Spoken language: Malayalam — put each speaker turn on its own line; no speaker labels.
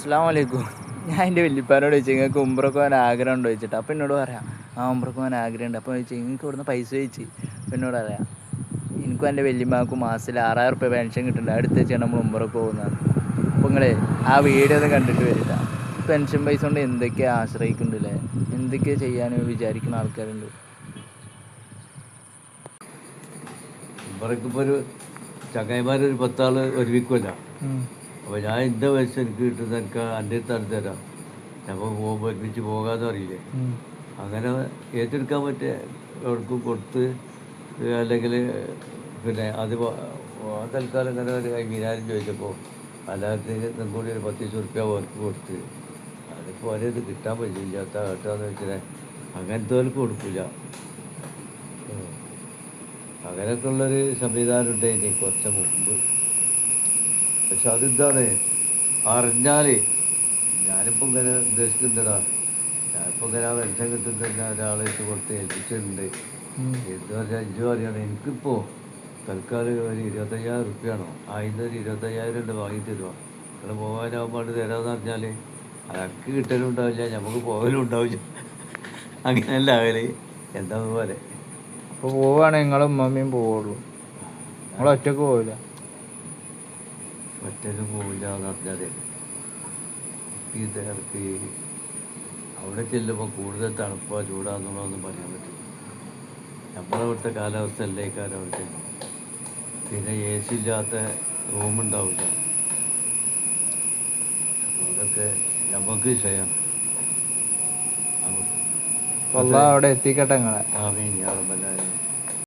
അസ്സലാമു അലൈക്കും. ഞാൻ എൻ്റെ വല്യപ്പാനോട് ചോദിച്ചു നിങ്ങൾക്ക് ഉംറക്ക് പോകാൻ ആഗ്രഹം ഉണ്ടോ ചോദിച്ചിട്ട്. അപ്പം എന്നോട് പറയാം ഉംറക്ക് പോകാൻ ആഗ്രഹമുണ്ട്. അപ്പോൾ ചോദിച്ചു നിങ്ങൾക്ക് ഇവിടുന്ന് പൈസ ചോദിച്ചു. അപ്പം എന്നോട് പറയാം എനിക്കും എൻ്റെ വല്യമ്മാക്കും മാസത്തിൽ 6000 റുപ്യ പെൻഷൻ കിട്ടുന്നുണ്ട്, അടുത്ത് വെച്ചാണ് നമ്മൾ ഉംറക്ക് പോകുന്നത്. അപ്പോൾ നിങ്ങളെ ആ വീഡിയോ ഒന്ന് കണ്ടിട്ട് വരില്ല. പെൻഷൻ പൈസ കൊണ്ട് എന്തൊക്കെയാണ് ആശ്രയിക്കുന്നുണ്ടല്ലേ, എന്തൊക്കെയാണ് ചെയ്യാൻ വിചാരിക്കുന്ന ആൾക്കാരുണ്ട്.
ഉംറക്കിപ്പോൾ ഒരു ചങ്ങായിമാരൊരു 10 ആൾ ഒരുമിക്കുമല്ല. അപ്പോൾ ഞാൻ എൻ്റെ പൈസ എനിക്ക് കിട്ടുന്ന എനിക്ക് എൻ്റെ അടുത്ത് തരാം, നമ്മൾ പോകുമ്പോൾ ഒരുമിച്ച് പോകാമെന്ന് അറിയില്ലേ. അങ്ങനെ ഏറ്റെടുക്കാൻ പറ്റിയ എവിടേക്കും കൊടുത്ത് അല്ലെങ്കിൽ പിന്നെ അത് തൽക്കാലം ഇങ്ങനെ ഒരു 50,000 ചോദിച്ചപ്പോൾ എല്ലാത്തിനും കൂടി ഒരു 10 റുപ്യ അവർക്ക് കൊടുത്ത് അതിപ്പോൾ ഒരേ ഇത് കിട്ടാൻ പറ്റില്ല. കേട്ടാന്ന് വെച്ചാൽ അങ്ങനത്തെ കൊടുക്കില്ല. അങ്ങനെയൊക്കെ ഉള്ളൊരു സംവിധാനം ഉണ്ടായിന് കുറച്ച് മുമ്പ്. പക്ഷെ അതെന്താണ് അറിഞ്ഞാൽ ഞാനിപ്പോൾ ഇങ്ങനെ ഉദ്ദേശിക്കുന്നുണ്ടടാ, ഞാനിപ്പോൾ ഇങ്ങനെ ആ പെൻഷൻ കിട്ടുന്ന തന്നെ ഒരാളേക്ക് കൊടുത്ത് ഏൽപ്പിച്ചിട്ടുണ്ട്. എന്ന് പറഞ്ഞാൽ അഞ്ചു അറിയണം എനിക്കിപ്പോൾ തൽക്കാലം ഒരു 25,000 റുപ്യാണോ അതിൻ്റെ ഒരു 25,000 ഉണ്ട് വാങ്ങി തരുമോ, നിങ്ങൾ പോകാനാകുമ്പോൾ തരാമെന്ന് പറഞ്ഞാൽ അതൊക്കെ കിട്ടലും ഉണ്ടാവില്ല, നമുക്ക് പോകലും ഉണ്ടാവില്ല. അങ്ങനെയല്ല അവര് എന്താ പോലെ.
അപ്പോൾ പോവുകയാണെങ്കിൽ നിങ്ങളും ഉമ്മയും പോവുള്ളൂ, നിങ്ങൾ ഒറ്റക്ക് പോവില്ല.
ഒറ്റയ്ക്ക് പോവില്ല എന്ന് പറഞ്ഞാൽ ഈ തിരക്ക് അവിടെ ചെല്ലുമ്പോൾ കൂടുതൽ തണുപ്പോ ചൂടാന്നുള്ളതൊന്നും പറയാൻ പറ്റില്ല. നമ്മളവിടുത്തെ കാലാവസ്ഥ അല്ലേ ഈ കാലം അവിടെ. പിന്നെ AC ഇല്ലാത്ത റൂമുണ്ടാവില്ല. അതൊക്കെ നമുക്ക് ചെയ്യാം.
അവിടെ എത്തിക്കട്ടെ നിങ്ങളെ.
ആമീൻ യാ റബ്ബൽ ആലമീൻ.